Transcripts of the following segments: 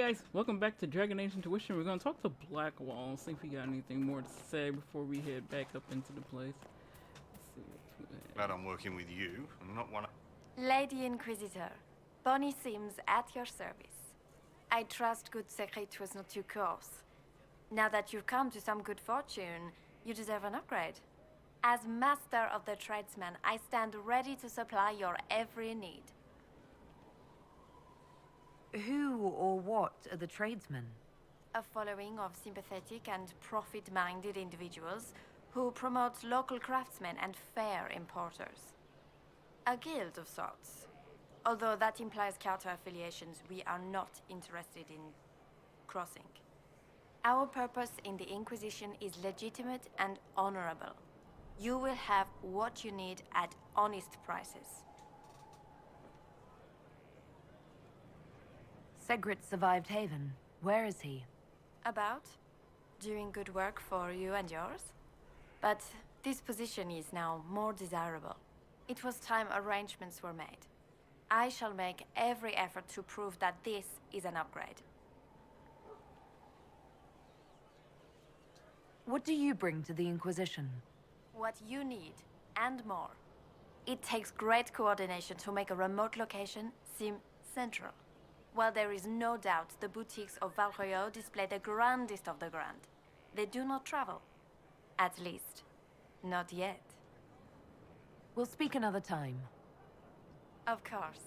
guys, welcome back to Dragon Age Intuition. We're going to talk to Blackwall and see if we got anything more to say before we head back up into the place. Let's see what we Glad I'm working with you. I'm not one of... Lady Inquisitor, Bonnie Sims at your service. I trust good secret was not too coarse. Now that you've come to some good fortune, you deserve an upgrade. As master of the tradesman, I stand ready to supply your every need. Who or what are the tradesmen? A following of sympathetic and profit-minded individuals who promote local craftsmen and fair importers. A guild of sorts. Although that implies counter-affiliations we are not interested in crossing. Our purpose in the Inquisition is legitimate and honorable. You will have what you need at honest prices. Segrit survived Haven. Where is he? About? Doing good work for you and yours? But this position is now more desirable. It was time arrangements were made. I shall make every effort to prove that this is an upgrade. What do you bring to the Inquisition? What you need, and more. It takes great coordination to make a remote location seem central. While there is no doubt the boutiques of Valroyo display the grandest of the grand, they do not travel. At least, not yet. We'll speak another time. Of course,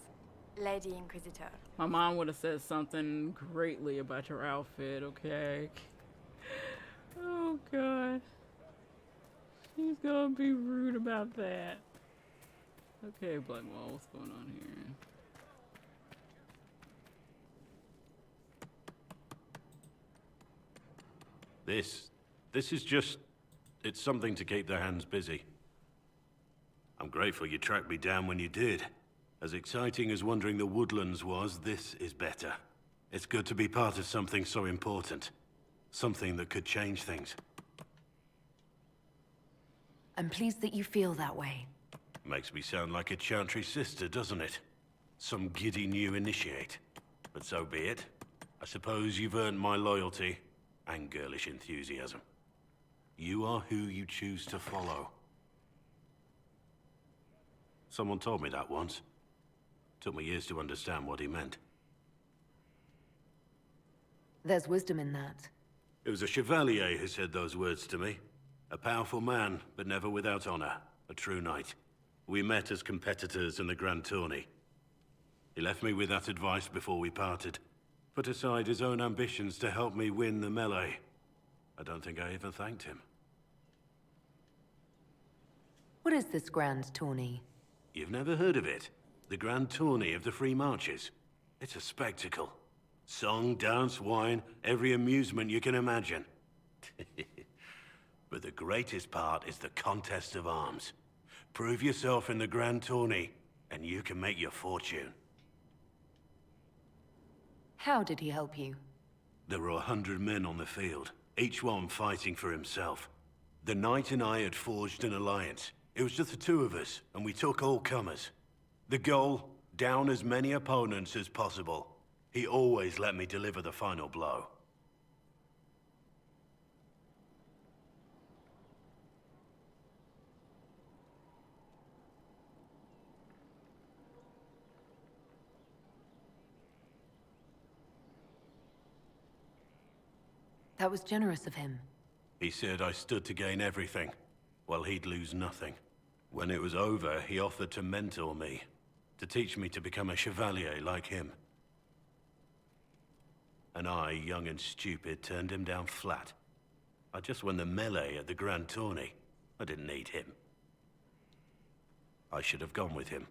Lady Inquisitor. My mom would have said something greatly about your outfit, okay? Oh, God. She's gonna be rude about that. Okay, Blackwall, what's going on here? This is just... it's something to keep their hands busy. I'm grateful you tracked me down when you did. As exciting as wandering the woodlands was, this is better. It's good to be part of something so important. Something that could change things. I'm pleased that you feel that way. Makes me sound like a Chantry sister, doesn't it? Some giddy new initiate. But so be it. I suppose you've earned my loyalty. And girlish enthusiasm. You are who you choose to follow. Someone told me that once. Took me years to understand what he meant. There's wisdom in that. It was a chevalier who said those words to me. A powerful man, but never without honor. A true knight. We met as competitors in the Grand Tourney. He left me with that advice before we parted. Put aside his own ambitions to help me win the melee. I don't think I even thanked him. What is this grand tourney? You've never heard of it? The Grand Tourney of the Free Marches. It's a spectacle. Song, dance, wine, every amusement you can imagine. But the greatest part is the contest of arms. Prove yourself in the Grand Tourney, and you can make your fortune. How did he help you? There were 100 men on the field, each one fighting for himself. The knight and I had forged an alliance. It was just the two of us, and we took all comers. The goal, down as many opponents as possible. He always let me deliver the final blow. That was generous of him. He said I stood to gain everything, while he'd lose nothing. When it was over, he offered to mentor me, to teach me to become a chevalier like him. And I, young and stupid, turned him down flat. I just won the melee at the Grand Tourney. I didn't need him. I should have gone with him.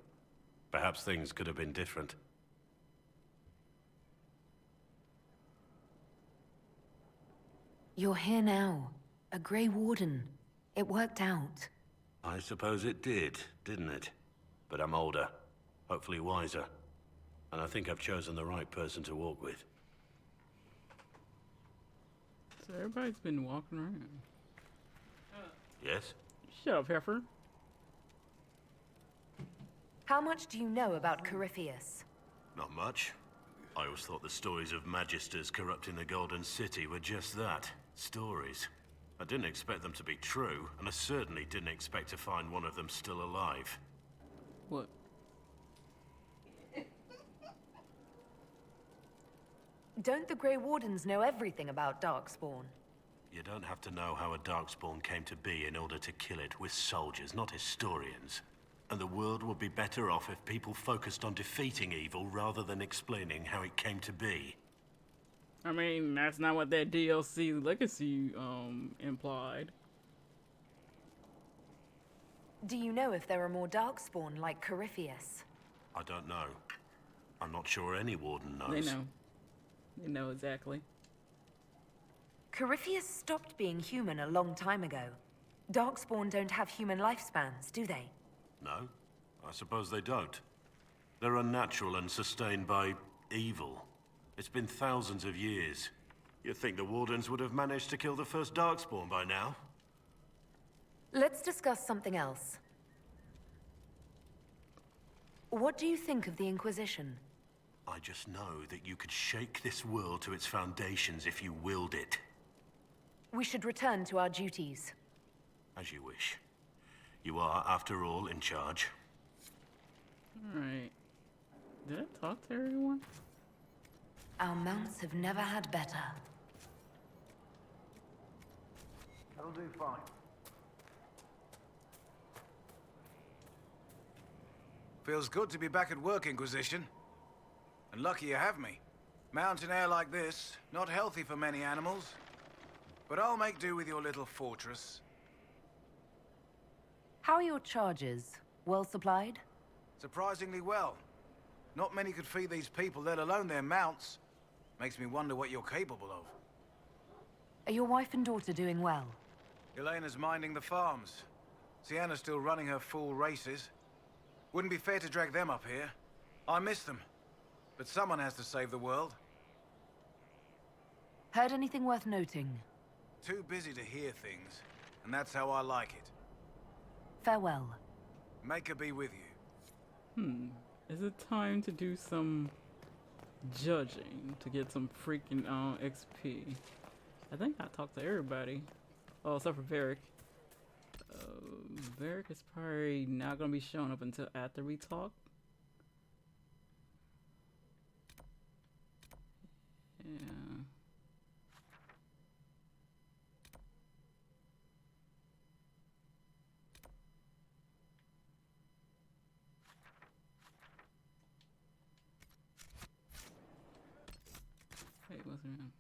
Perhaps things could have been different. You're here now. A Grey Warden. It worked out. I suppose it did, didn't it? But I'm older. Hopefully wiser. And I think I've chosen the right person to walk with. So everybody's been walking around. Yes? Shut up, heifer. How much do you know about Corypheus? Not much. I always thought the stories of magisters corrupting the Golden City were just that, stories. I didn't expect them to be true, and I certainly didn't expect to find one of them still alive. What? Don't the Grey Wardens know everything about Darkspawn? You don't have to know how a Darkspawn came to be in order to kill it. We're soldiers, not historians. And the world would be better off if people focused on defeating evil rather than explaining how it came to be. I mean, that's not what that DLC Legacy, implied. Do you know if there are more Darkspawn like Corypheus? I don't know. I'm not sure any warden knows. They know. They know exactly. Corypheus stopped being human a long time ago. Darkspawn don't have human lifespans, do they? No, I suppose they don't. They're unnatural and sustained by evil. It's been thousands of years. You'd think the Wardens would have managed to kill the first Darkspawn by now. Let's discuss something else. What do you think of the Inquisition? I just know that you could shake this world to its foundations if you willed it. We should return to our duties. As you wish. You are, after all, in charge. Alright. Did I talk to everyone? Our mounts have never had better. That'll do fine. Feels good to be back at work, Inquisition. And lucky you have me. Mountain air like this, not healthy for many animals. But I'll make do with your little fortress. How are your charges? Well supplied? Surprisingly well. Not many could feed these people, let alone their mounts. Makes me wonder what you're capable of. Are your wife and daughter doing well? Elena's minding the farms. Sienna's still running her fool races. Wouldn't be fair to drag them up here. I miss them. But someone has to save the world. Heard anything worth noting? Too busy to hear things, and that's how I like it. Farewell. Make her be with you. Is it time to do some judging to get some freaking XP? I think I talked to everybody. Oh, except for Varric. Varric is probably not gonna be showing up until after we talk. Yeah. Wait, what's her name?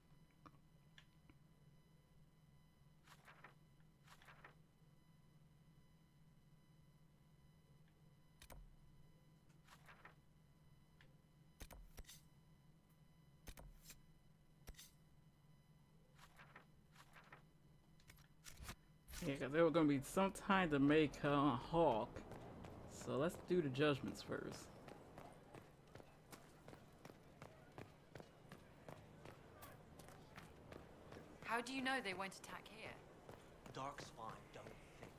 Yeah, because there was going to be some time to make Hawke. So let's do the judgments first. How do you know they won't attack here? Darkspawn don't think.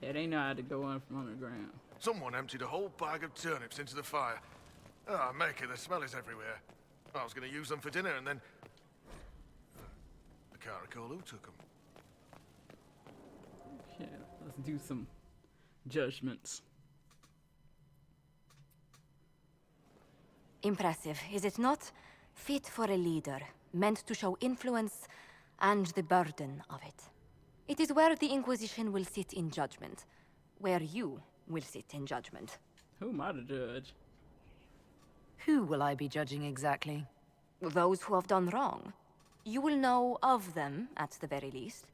Yeah, they know how to go in from underground. Someone emptied a whole bag of turnips into the fire. Ah, make it, the smell is everywhere. I was going to use them for dinner and then... I can't recall who took them. Yeah, let's do some judgments. Impressive, is it not? Fit for a leader, meant to show influence and the burden of it. It is where the Inquisition will sit in judgment, where you will sit in judgment. Who am I to judge? Who will I be judging exactly? Those who have done wrong. You will know of them, at the very least.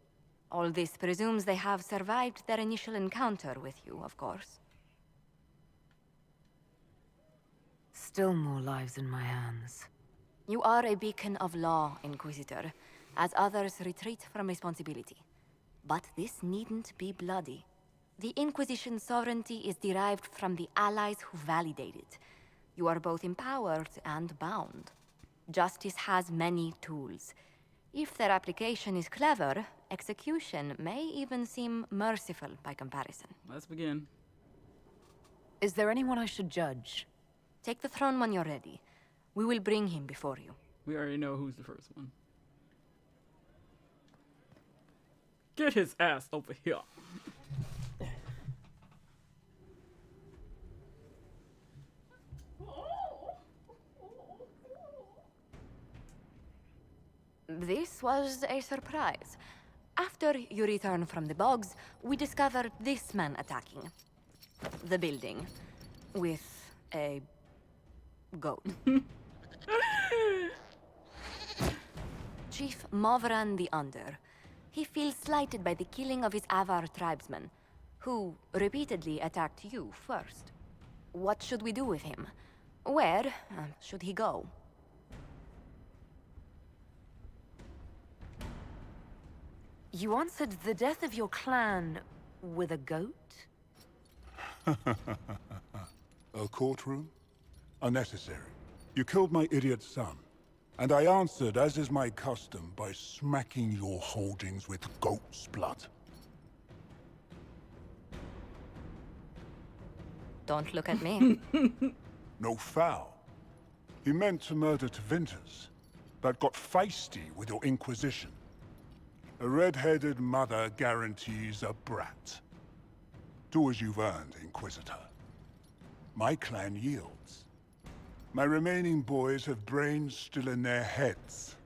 All this presumes they have survived their initial encounter with you, of course. Still more lives in my hands. You are a beacon of law, Inquisitor, as others retreat from responsibility. But this needn't be bloody. The Inquisition's sovereignty is derived from the allies who validate it. You are both empowered and bound. Justice has many tools. If their application is clever, execution may even seem merciful by comparison. Let's begin. Is there anyone I should judge? Take the throne when you're ready. We will bring him before you. We already know who's the first one. Get his ass over here. This was a surprise. After you return from the bogs, we discovered this man attacking the building with a goat. Chief Movran the Under. He feels slighted by the killing of his Avar tribesmen, who repeatedly attacked you first. What should we do with him? Where should he go? You answered the death of your clan with a goat? A courtroom? Unnecessary. You killed my idiot son, and I answered, as is my custom, by smacking your holdings with goat's blood. Don't look at me. No foul. You meant to murder Tevinters, but got feisty with your Inquisition. A red-headed mother guarantees a brat. Do as you've earned, Inquisitor. My clan yields. My remaining boys have brains still in their heads.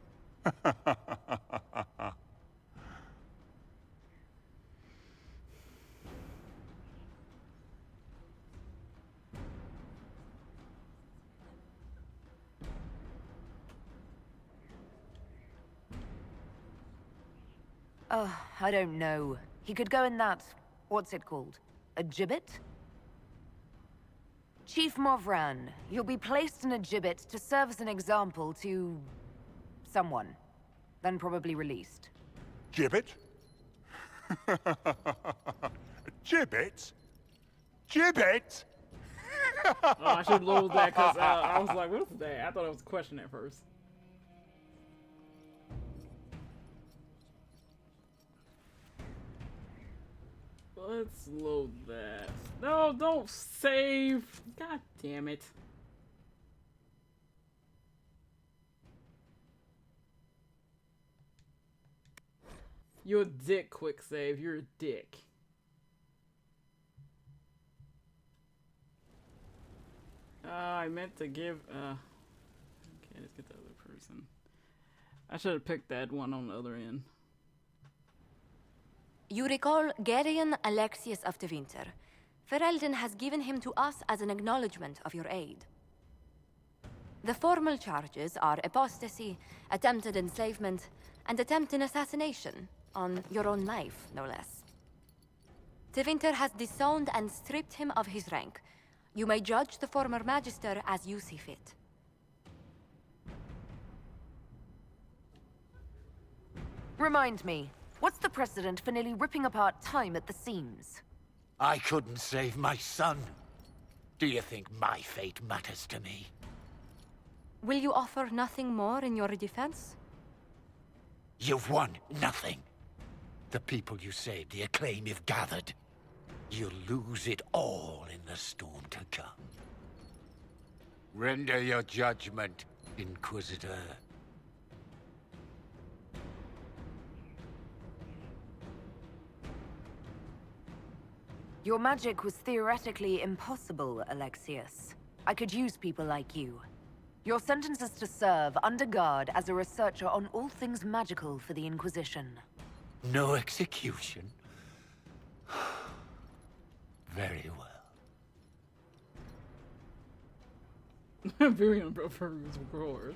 Oh, I don't know. He could go in that... what's it called? A gibbet? Chief Movran, you'll be placed in a gibbet to serve as an example to... someone. Then probably released. Gibbet? Gibbet? Gibbet? Oh, I should load that because I was like, what's that? I thought it was a question at first. Let's load that. No, don't save. God damn it. You're a dick, quick save. You're a dick. I meant to give, okay, let's get the other person. I should have picked that one on the other end. You recall Gerion Alexius of Tevinter. Ferelden has given him to us as an acknowledgement of your aid. The formal charges are apostasy, attempted enslavement, and attempted assassination, on your own life, no less. Tevinter has disowned and stripped him of his rank. You may judge the former magister as you see fit. Remind me, what's the precedent for nearly ripping apart time at the seams? I couldn't save my son. Do you think my fate matters to me? Will you offer nothing more in your defense? You've won nothing. The people you saved, the acclaim you've gathered. You'll lose it all in the storm to come. Render your judgment, Inquisitor. Your magic was theoretically impossible, Alexius. I could use people like you. Your sentence is to serve under guard as a researcher on all things magical for the Inquisition. No execution? Very well. Very unprofessional growers.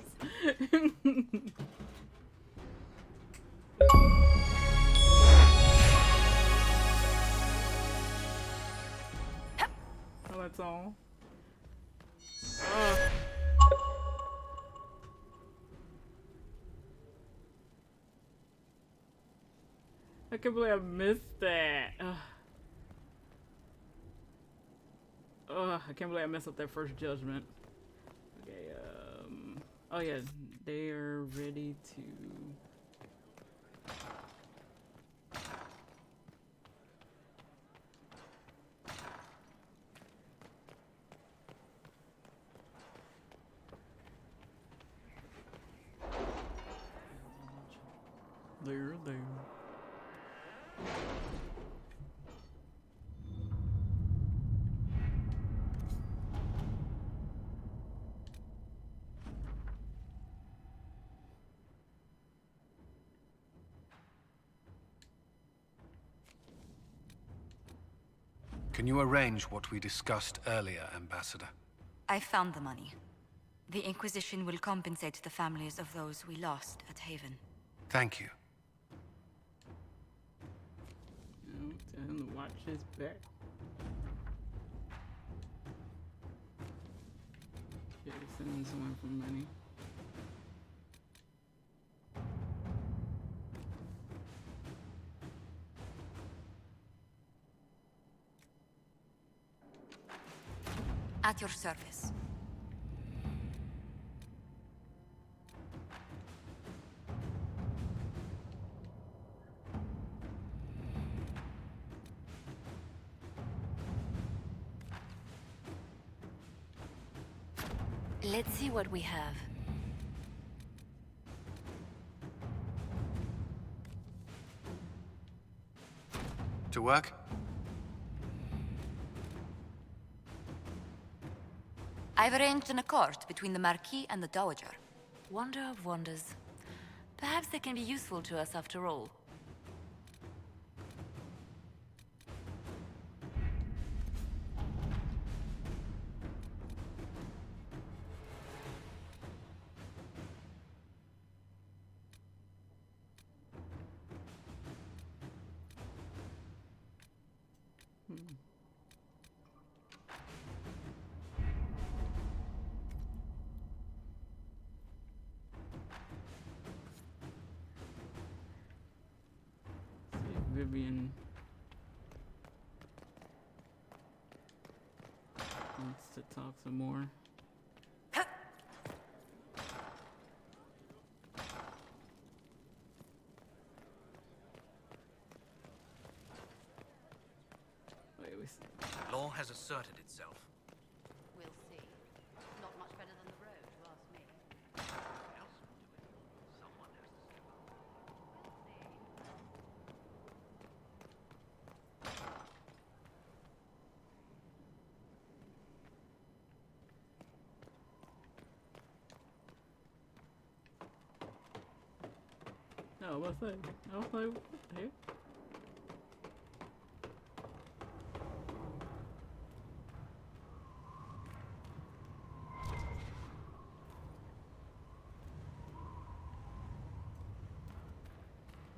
Oh, that's all. I can't believe I missed that. I can't believe I messed up that first judgment. Okay, oh yeah, they are ready to... There. Can you arrange what we discussed earlier, Ambassador? I found the money. The Inquisition will compensate the families of those we lost at Haven. Thank you. Oh, tell him to watch his back. Okay, sending someone for money. At your service. Let's see what we have. To work? I've arranged an accord between the Marquis and the Dowager. Wonder of wonders. Perhaps they can be useful to us after all. Vivian wants to talk some more. Wait, Law has asserted itself. We'll see. Not much better than the road, if you ask me. No, what's that? I was like, what the heck?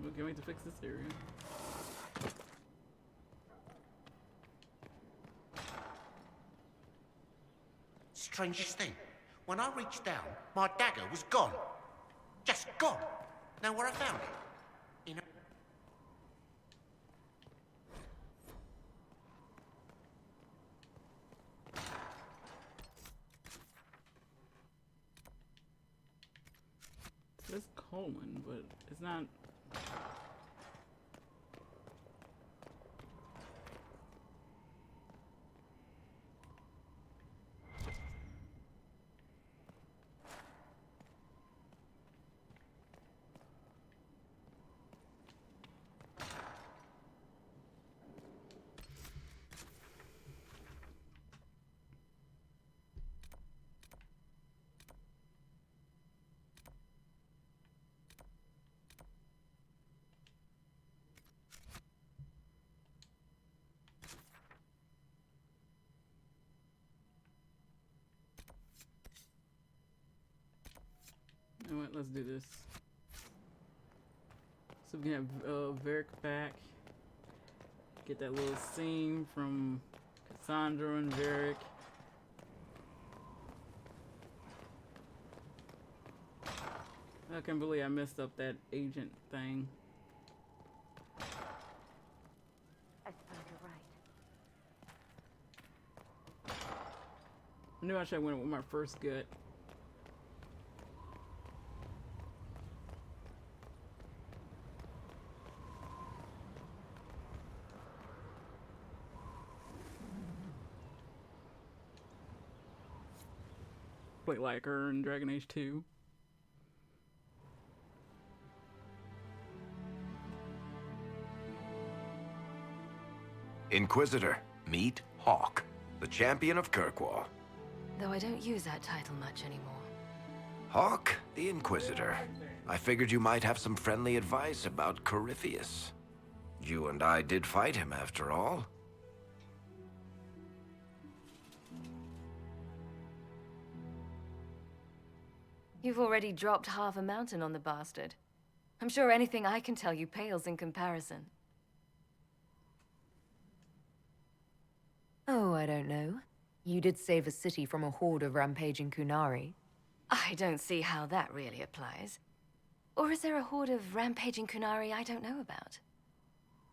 We can't wait to fix this area. Strangest thing, when I reached down, my dagger was gone. Just gone. Know where I found it? In a... It says Coleman, but it's not. You know what? Let's do this. So we can have Varric back. Get that little scene from Cassandra and Varric. I can't believe I messed up that agent thing. I suppose you're right. I knew I should have went with my first gut. Play like her in Dragon Age 2. Inquisitor, meet Hawke, the champion of Kirkwall. Though I don't use that title much anymore. Hawke, the Inquisitor. I figured you might have some friendly advice about Corypheus. You and I did fight him, after all. You've already dropped half a mountain on the bastard. I'm sure anything I can tell you pales in comparison. Oh, I don't know. You did save a city from a horde of rampaging Kunari. I don't see how that really applies. Or is there a horde of rampaging Kunari I don't know about?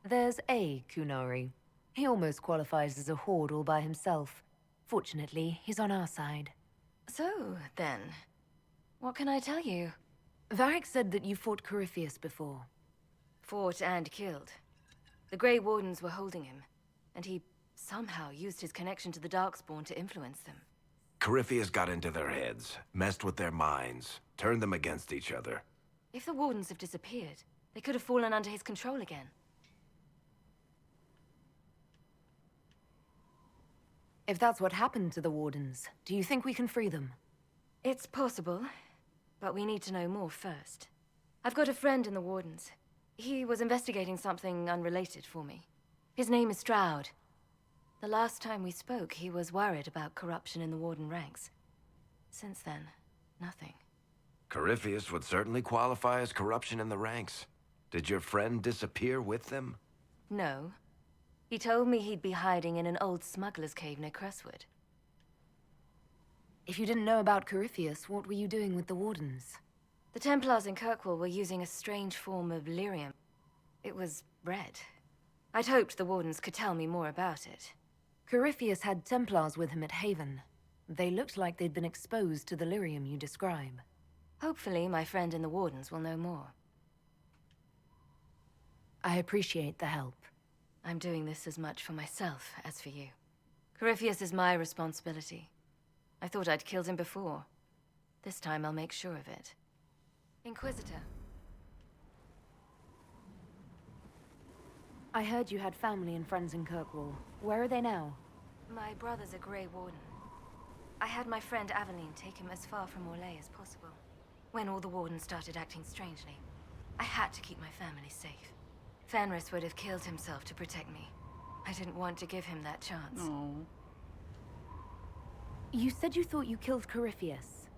There's a Kunari. He almost qualifies as a horde all by himself. Fortunately, he's on our side. So, then, what can I tell you? Varric said that you fought Corypheus before. Fought and killed. The Grey Wardens were holding him, and he somehow used his connection to the Darkspawn to influence them. Corypheus got into their heads, messed with their minds, turned them against each other. If the Wardens have disappeared, they could have fallen under his control again. If that's what happened to the Wardens, do you think we can free them? It's possible, but we need to know more first. I've got a friend in the Wardens. He was investigating something unrelated for me. His name is Stroud. The last time we spoke, he was worried about corruption in the Warden ranks. Since then, nothing. Corypheus would certainly qualify as corruption in the ranks. Did your friend disappear with them? No. He told me he'd be hiding in an old smuggler's cave near Crestwood. If you didn't know about Corypheus, what were you doing with the Wardens? The Templars in Kirkwall were using a strange form of lyrium. It was red. I'd hoped the Wardens could tell me more about it. Corypheus had Templars with him at Haven. They looked like they'd been exposed to the lyrium you describe. Hopefully, my friend in the Wardens will know more. I appreciate the help. I'm doing this as much for myself as for you. Corypheus is my responsibility. I thought I'd killed him before. This time I'll make sure of it. Inquisitor. I heard you had family and friends in Kirkwall. Where are they now? My brother's a Grey Warden. I had my friend Aveline take him as far from Orlais as possible. When all the Wardens started acting strangely, I had to keep my family safe. Fenris would have killed himself to protect me. I didn't want to give him that chance. Oh. You said you thought you killed Corypheus.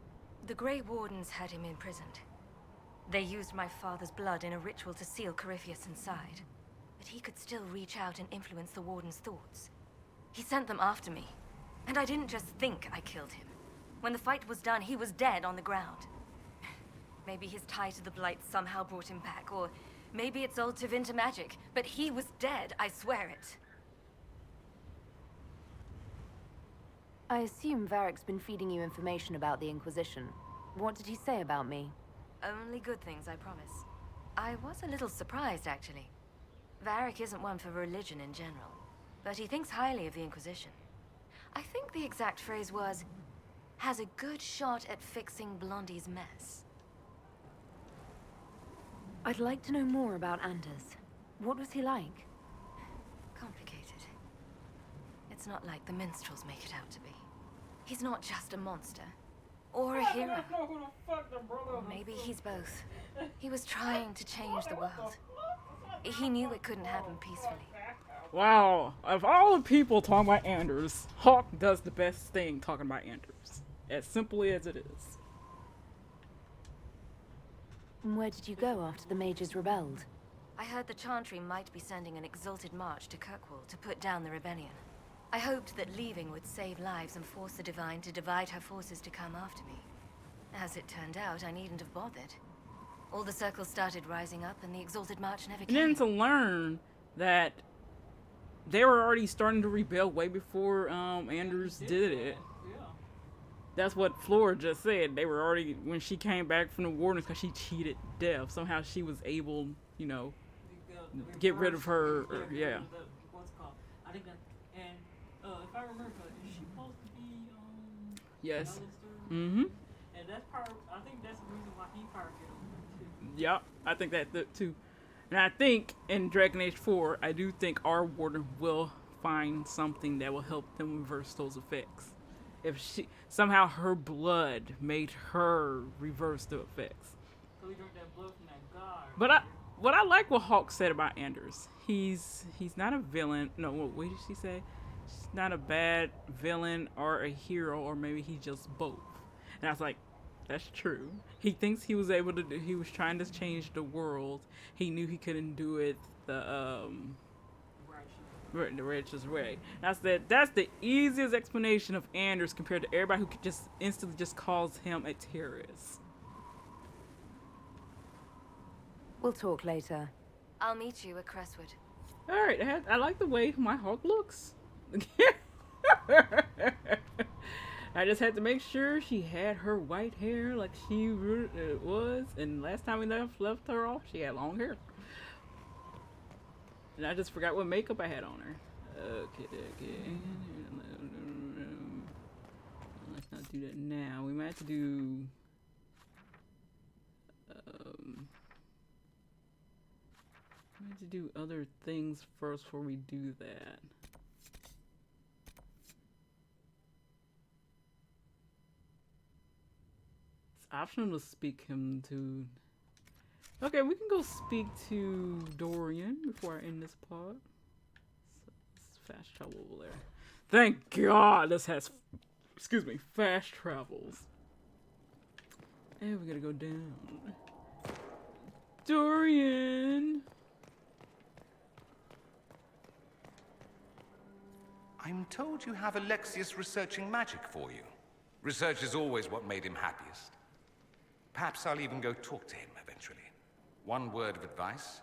The Grey Wardens had him imprisoned. They used my father's blood in a ritual to seal Corypheus inside. But he could still reach out and influence the Warden's thoughts. He sent them after me. And I didn't just think I killed him. When the fight was done, he was dead on the ground. Maybe his tie to the Blight somehow brought him back, or maybe it's old Tevinter magic, but he was dead, I swear it. I assume Varric's been feeding you information about the Inquisition. What did he say about me? Only good things, I promise. I was a little surprised, actually. Varric isn't one for religion in general, but he thinks highly of the Inquisition. I think the exact phrase was, has a good shot at fixing Blondie's mess. I'd like to know more about Anders. What was he like? Complicated. It's not like the minstrels make it out to be. He's not just a monster. Or a hero. Maybe he's both. He was trying to change the world. He knew it couldn't happen peacefully. Wow. Of all the people talking about Anders, Hawke does the best thing talking about Anders. As simply as it is. Where did you go after the mages rebelled? I heard the Chantry might be sending an exalted march to Kirkwall to put down the rebellion. I hoped that leaving would save lives and force the Divine to divide her forces to come after me. As it turned out, I needn't have bothered. All the circles started rising up and the exalted march never came. And then to learn that they were already starting to rebel way before Anders did it. That's what Flora just said. They were already, when she came back from the Wardens because she cheated death. Somehow she was able, you know, get rid of her. Or, yeah. What's called? I think that, and if I remember, is she supposed to be yes. Mm-hmm. And that's part. I think that's the reason why he fired it. Yeah, I think that too. And I think in Dragon Age 4, I do think our Warden will find something that will help them reverse those effects. If she somehow her blood made her reverse the effects. So we drink that blood from that god. But what I like what Hawke said about Anders. He's not a villain. No, what did she say? She's not a bad villain or a hero, or maybe he's just both. And I was like, that's true. He thinks he was able to do. He was trying to change the world. He knew he couldn't do it the righteous way. That's the easiest explanation of Anders compared to everybody who could just instantly just calls him a terrorist. We'll talk later. I'll meet you at Crestwood. All right, I like the way my Hawke looks. I just had to make sure she had her white hair like she was, and last time we left her off, she had long hair. And I just forgot what makeup I had on her. Okay. Let's not do that now. We might have to do... we have to do other things first before we do that. It's optional to speak him to... Okay, we can go speak to Dorian before I end this part. So it's fast travel over there. Thank God this has, excuse me, fast travels. And we gotta go down. Dorian! I'm told you have Alexius researching magic for you. Research is always what made him happiest. Perhaps I'll even go talk to him eventually. One word of advice.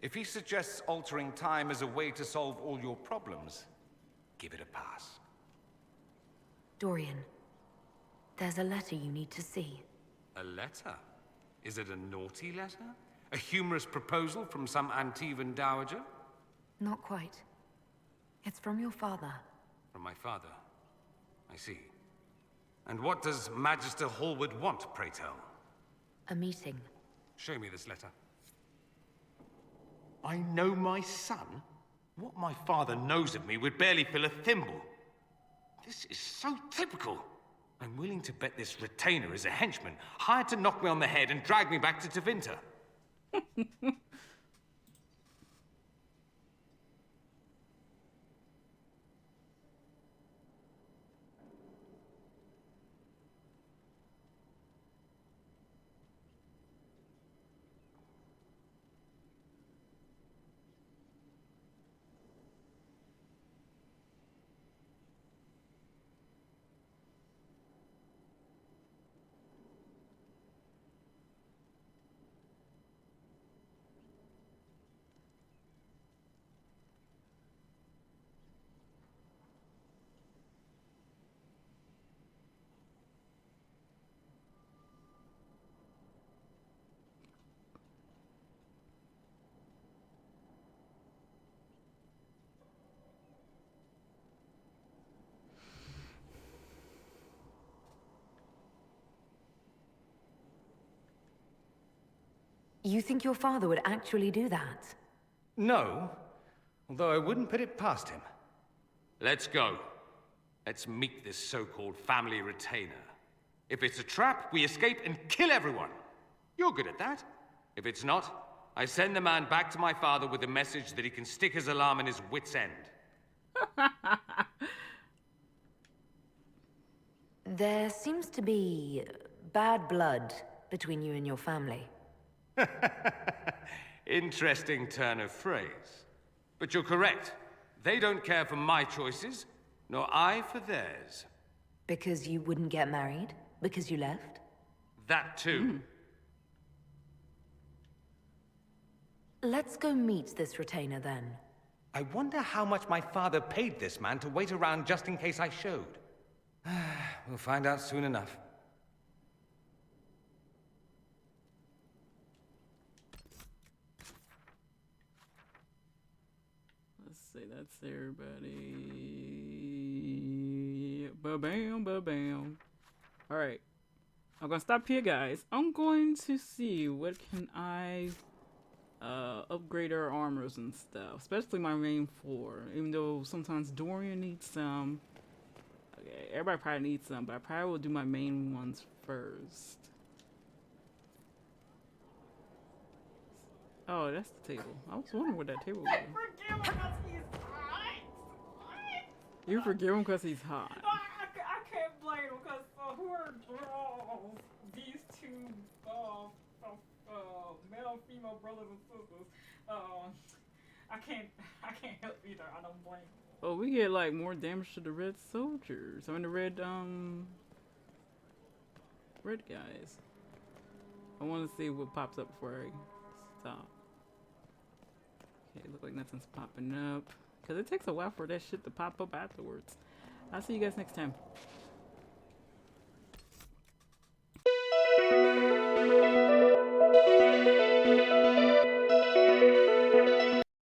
If he suggests altering time as a way to solve all your problems, give it a pass. Dorian, there's a letter you need to see. A letter? Is it a naughty letter? A humorous proposal from some Antivan dowager? Not quite. It's from your father. From my father? I see. And what does Magister Hallward want, pray tell? A meeting. Show me this letter. I know my son? What my father knows of me would barely fill a thimble. This is so typical. I'm willing to bet this retainer is a henchman, hired to knock me on the head and drag me back to Tevinter. You think your father would actually do that? No, although I wouldn't put it past him. Let's go. Let's meet this so-called family retainer. If it's a trap, we escape and kill everyone. You're good at that. If it's not, I send the man back to my father with a message that he can stick his alarm in his wit's end. There seems to be bad blood between you and your family. Interesting turn of phrase. But you're correct. They don't care for my choices, nor I for theirs. Because you wouldn't get married? Because you left? That too. Let's go meet this retainer then. I wonder how much my father paid this man to wait around just in case I showed. We'll find out soon enough. Say that's everybody. Ba-bam, ba-bam. Alright. I'm gonna stop here, guys. I'm going to see what can I upgrade our armors and stuff, especially my main floor. Even though sometimes Dorian needs some. Okay, everybody probably needs some, but I probably will do my main ones first. Oh, that's the table. I was wondering what that table was. You forgive him because he's hot. I can't blame him because who are these two male and female brothers and sisters? I can't help either. I don't blame him. Oh, we get like more damage to the red soldiers. I mean the red guys. I want to see what pops up before I stop. Okay, look like nothing's popping up. Because it takes a while for that shit to pop up afterwards. I'll see you guys next time.